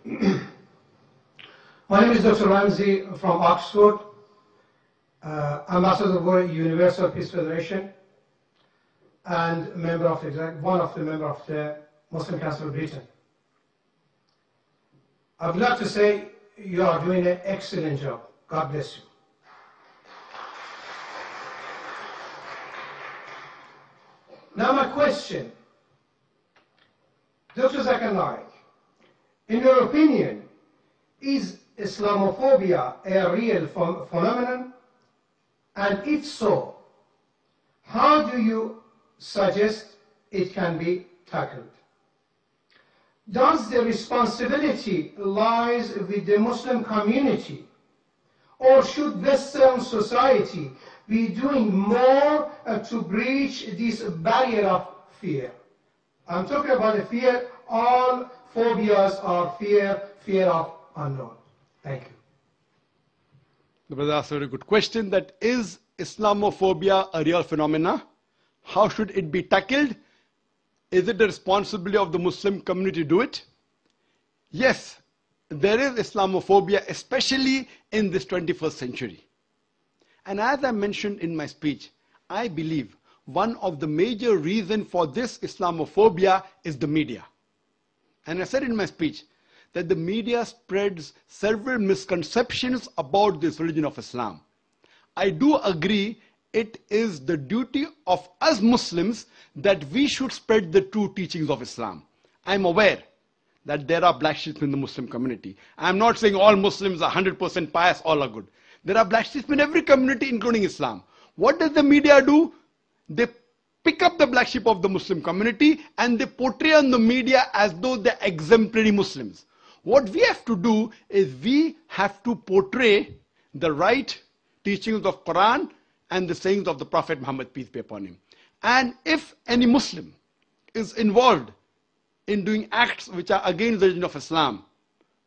My name is Dr. Ramsey from Oxford, Ambassador of the Universal Peace Federation, and member of one of the members of the Muslim Council of Britain. I would like to say you are doing an excellent job. God bless you. Now my question, Dr. Zakir Naik, in your opinion, is Islamophobia a real phenomenon? And if so, how do you suggest it can be tackled? Does the responsibility lies with the Muslim community, or should Western society be doing more to breach this barrier of fear? I'm talking about the fear. All phobias are fear of unknown. Thank you. The brother asked a very good question, that is Islamophobia a real phenomena? How should it be tackled? Is it the responsibility of the Muslim community to do it? Yes, there is Islamophobia, especially in this 21st century. And as I mentioned in my speech, I believe one of the major reasons for this Islamophobia is the media. And I said in my speech that the media spreads several misconceptions about this religion of Islam. I do agree it is the duty of us Muslims that we should spread the true teachings of Islam. I am aware that there are black sheep in the Muslim community. I am not saying all Muslims are 100% pious, all are good. There are black sheep in every community, including Islam. What does the media do? They pick up the black sheep of the Muslim community and they portray on the media as though they're exemplary Muslims. What we have to do is we have to portray the right teachings of Quran and the sayings of the Prophet Muhammad, peace be upon him. And if any Muslim is involved in doing acts which are against the religion of Islam,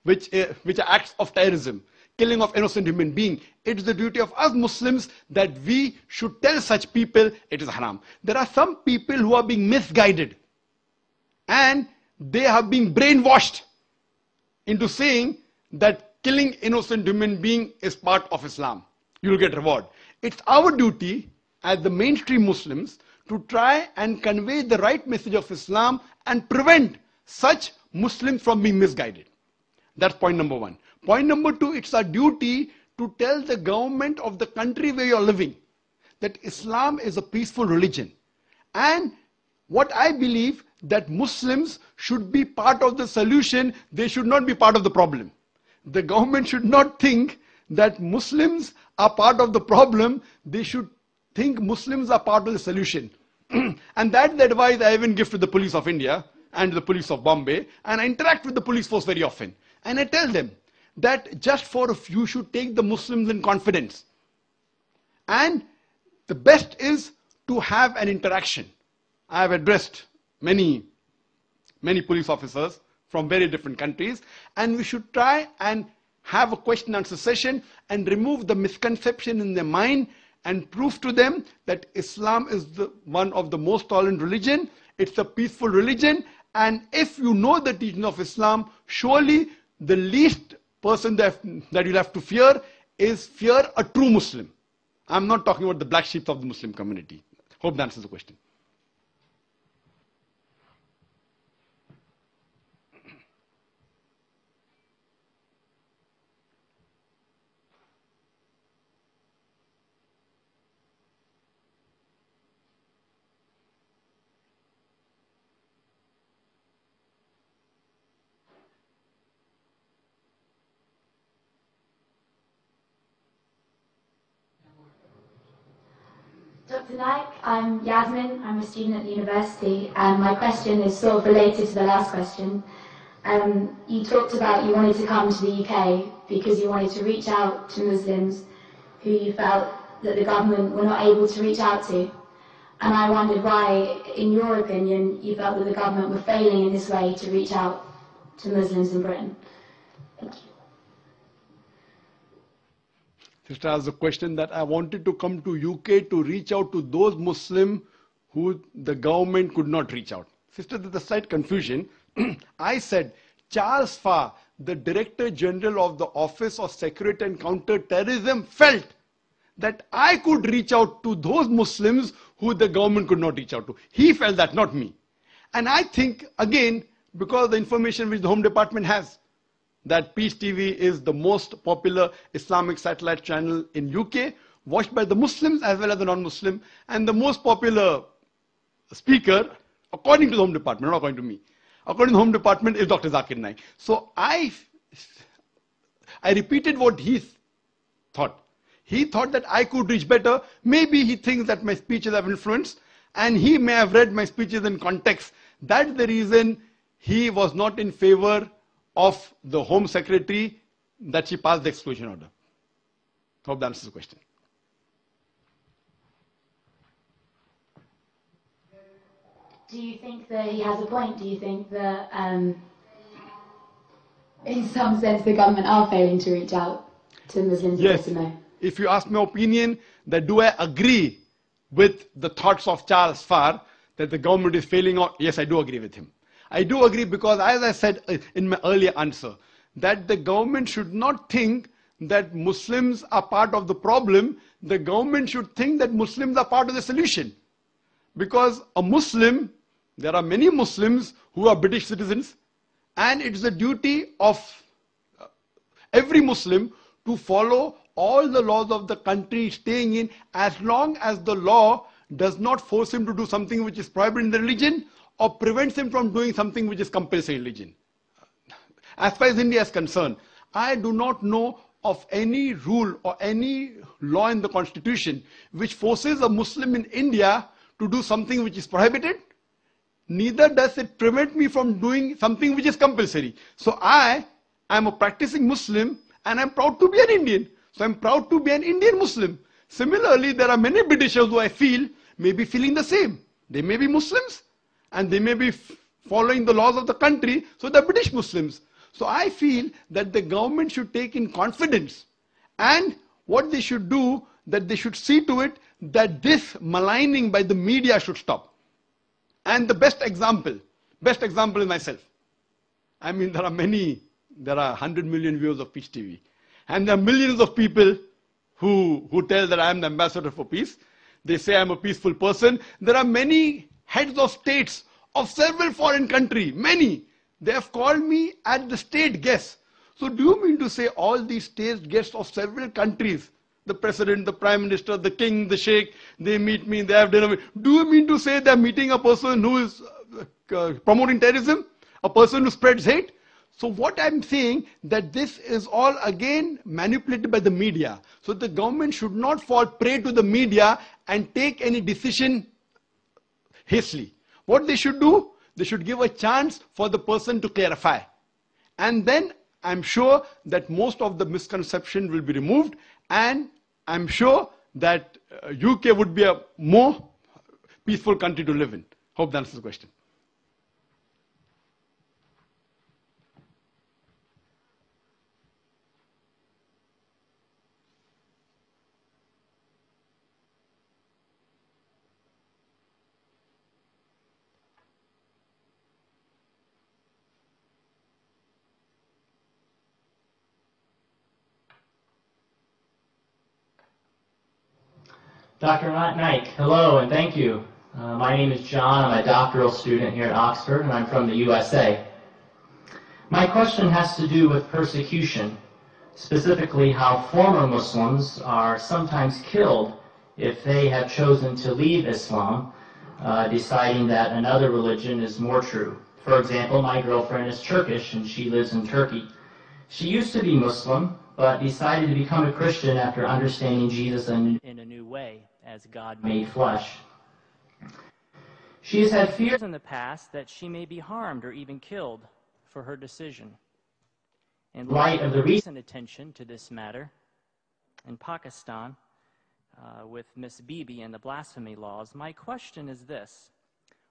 which are acts of terrorism, killing of innocent human beings, it is the duty of us Muslims that we should tell such people it is haram. There are some people who are being misguided and they have been brainwashed into saying that killing innocent human being is part of Islam. You will get reward. It's our duty as the mainstream Muslims to try and convey the right message of Islam and prevent such Muslims from being misguided. That's point number one. Point number two, it's our duty to tell the government of the country where you're living that Islam is a peaceful religion. And what I believe that Muslims should be part of the solution, they should not be part of the problem. The government should not think that Muslims are part of the problem, they should think Muslims are part of the solution. And that's the advice I even give to the police of India and the police of Bombay, and I interact with the police force very often. And I tell them that just for a few should take the Muslims in confidence. And the best is to have an interaction. I have addressed many police officers from very different countries, and we should try and have a question and answer session and remove the misconception in their mind and prove to them that Islam is one of the most tolerant religion, it's a peaceful religion, and if you know the teaching of Islam, surely the least person that you'll have to fear is fear a true Muslim. I'm not talking about the black sheep of the Muslim community. Hope that answers the question. Dr. Naik, I'm Yasmin, I'm a student at the university, and my question is sort of related to the last question. You talked about you wanted to come to the UK because you wanted to reach out to Muslims who you felt that the government were not able to reach out to. And I wondered why, in your opinion, you felt that the government were failing in this way to reach out to Muslims in Britain. Thank you. Sister asked the question that I wanted to come to UK to reach out to those Muslims who the government could not reach out. Sister, there's a slight confusion. I said Charles Farr, the Director General of the Office of Security and Counter-Terrorism felt that I could reach out to those Muslims who the government could not reach out to. He felt that, not me. And I think, again, because of the information which the Home Department has, that Peace TV is the most popular Islamic satellite channel in UK, watched by the Muslims as well as the non-Muslim, and the most popular speaker, according to the Home Department, not according to me, according to the Home Department, is Dr. Zakir Naik. So I repeated what he thought. He thought that I could reach better. Maybe he thinks that my speeches have influence, and he may have read my speeches in context. That's the reason he was not in favor of the Home Secretary that she passed the exclusion order. Hope that answers the question. Do you think that he has a point? Do you think that, in some sense, the government are failing to reach out to Muslims? Yes. No? If you ask my opinion, that do I agree with the thoughts of Charles Farr that the government is failing out? Yes, I do agree with him. I do agree because, as I said in my earlier answer, that the government should not think that Muslims are part of the problem. The government should think that Muslims are part of the solution. Because a Muslim, there are many Muslims who are British citizens, and it's the duty of every Muslim to follow all the laws of the country staying in, as long as the law does not force him to do something which is prohibited in the religion or prevents him from doing something which is compulsory in religion. As far as India is concerned, I do not know of any rule or any law in the constitution which forces a Muslim in India to do something which is prohibited. Neither does it prevent me from doing something which is compulsory. So I am a practicing Muslim and I'm proud to be an Indian. So I'm proud to be an Indian Muslim. Similarly, there are many Britishers who I feel may be feeling the same. They may be Muslims and they may be following the laws of the country, so they're British Muslims. So I feel that the government should take in confidence, and what they should do, that they should see to it that this maligning by the media should stop. And the best example is myself. I mean, there are 100 million viewers of Peace TV. And there are millions of people who tell that I am the ambassador for peace. They say I'm a peaceful person. There are many heads of states of several foreign countries, many. They have called me as the state guest. So do you mean to say all these state guests of several countries, the president, the prime minister, the king, the sheikh, they meet me, they have dinner. Do you mean to say they're meeting a person who is promoting terrorism? A person who spreads hate? So what I'm saying, that this is all again manipulated by the media. So the government should not fall prey to the media and take any decision hastily. What they should do, they should give a chance for the person to clarify. And then I'm sure that most of the misconception will be removed, and I'm sure that UK would be a more peaceful country to live in. Hope that answers the question. Dr. Naik, hello and thank you. My name is John. I'm a doctoral student here at Oxford, and I'm from the USA. My question has to do with persecution, specifically how former Muslims are sometimes killed if they have chosen to leave Islam, deciding that another religion is more true. For example, my girlfriend is Turkish and she lives in Turkey. She used to be Muslim, but decided to become a Christian after understanding Jesus in a new way, as God made flesh. She has had fears in the past that she may be harmed or even killed for her decision. In light of the recent attention to this matter in Pakistan with Miss Bibi and the blasphemy laws, my question is this: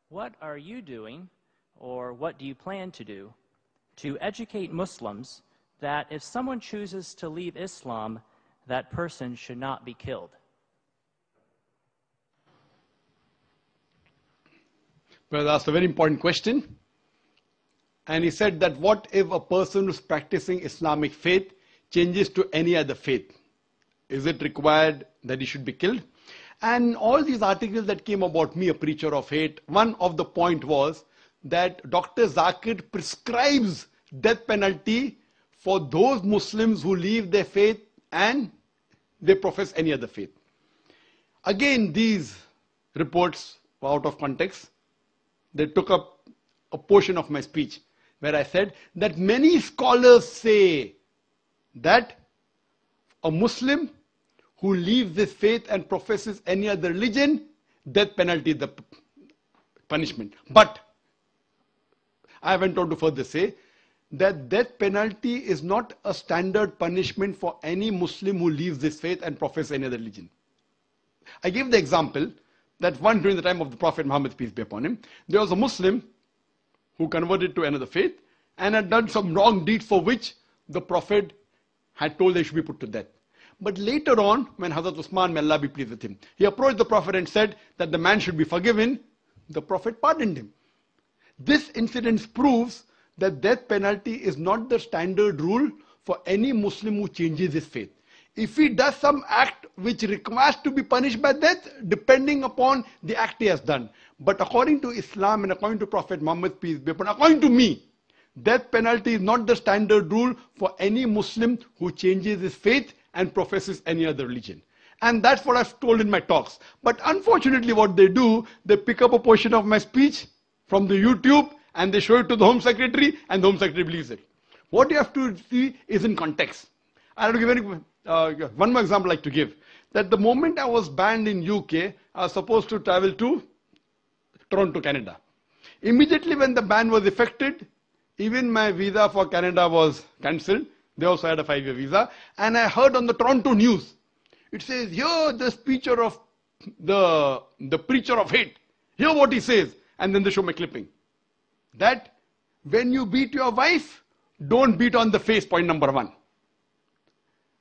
what are you doing, or what do you plan to do, to educate Muslims that if someone chooses to leave Islam, that person should not be killed? Well, that's a very important question. And he said that what if a person who's practicing Islamic faith changes to any other faith? Is it required that he should be killed? And all these articles that came about me, a preacher of hate, one of the point was that Dr. Zakir prescribes death penalty for those Muslims who leave their faith and they profess any other faith. Again, these reports were out of context. They took up a portion of my speech where I said that many scholars say that a Muslim who leaves this faith and professes any other religion, death penalty is the punishment. But I went on to further say that death penalty is not a standard punishment for any Muslim who leaves this faith and professes any other religion. I gave the example that once during the time of the Prophet Muhammad, peace be upon him, there was a Muslim who converted to another faith and had done some wrong deeds for which the Prophet had told they should be put to death. But later on, when Hazrat Usman, may Allah be pleased with him, he approached the Prophet and said that the man should be forgiven, the Prophet pardoned him. This incident proves that death penalty is not the standard rule for any Muslim who changes his faith. If he does some act which requires to be punished by death, depending upon the act he has done. But according to Islam and according to Prophet Muhammad, peace be upon him, according to me, death penalty is not the standard rule for any Muslim who changes his faith and professes any other religion. And that's what I've told in my talks. But unfortunately what they do, they pick up a portion of my speech from the YouTube and they show it to the Home Secretary and the Home Secretary believes it. What you have to see is in context. I'll give one more example I'd like to give. That the moment I was banned in UK, I was supposed to travel to Toronto, Canada. Immediately when the ban was effected, even my visa for Canada was cancelled. They also had a 5-year visa. And I heard on the Toronto news, it says, here the preacher of the preacher of hate. Hear what he says. And then they show my clipping. That when you beat your wife, don't beat on the face, point number 1.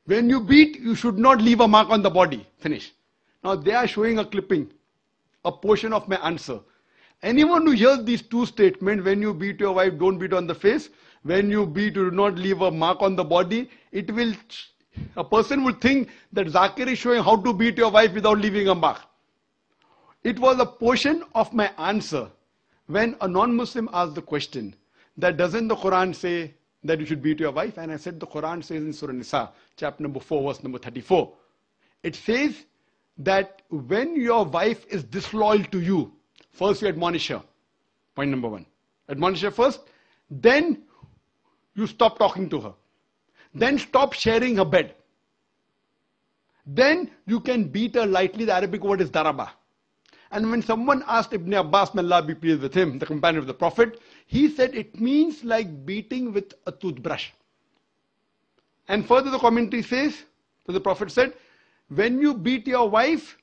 When you beat, you should not leave a mark on the body. Finish. Now they are showing a clipping, a portion of my answer. Anyone who hears these two statements, when you beat your wife, don't beat on the face. When you beat, you do not leave a mark on the body. A person will think that Zakir is showing how to beat your wife without leaving a mark. It was a portion of my answer when a non-Muslim asked the question that doesn't the Quran say that you should beat your wife? And I said the Quran says in Surah Nisa, chapter number 4, verse number 34. It says that when your wife is disloyal to you, first you admonish her. Point number 1. Admonish her first. Then you stop talking to her. Then stop sharing her bed. Then you can beat her lightly. The Arabic word is daraba. And when someone asked Ibn Abbas, may Allah be pleased with him, the companion of the Prophet, he said it means like beating with a toothbrush. And further the commentary says, so the Prophet said, when you beat your wife,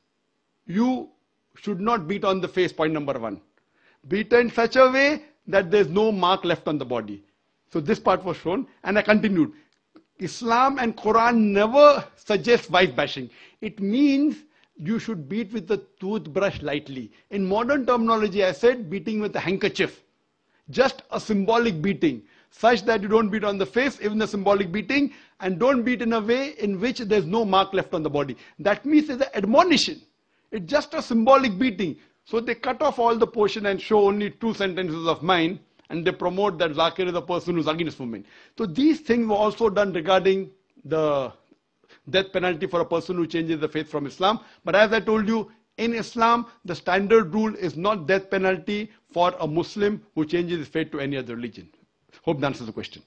you should not beat on the face, point number 1. Beat her in such a way that there's no mark left on the body. So this part was shown and I continued. Islam and Quran never suggest wife bashing. It means you should beat with the toothbrush lightly. In modern terminology, I said beating with a handkerchief. Just a symbolic beating, such that you don't beat on the face, even the symbolic beating, and don't beat in a way in which there's no mark left on the body. That means it's an admonition. It's just a symbolic beating. So they cut off all the portion and show only 2 sentences of mine, and they promote that Zakir is a person who's against women. So these things were also done regarding the death penalty for a person who changes the faith from Islam. But as I told you, in Islam, the standard rule is not death penalty for a Muslim who changes his faith to any other religion. Hope that answers the question.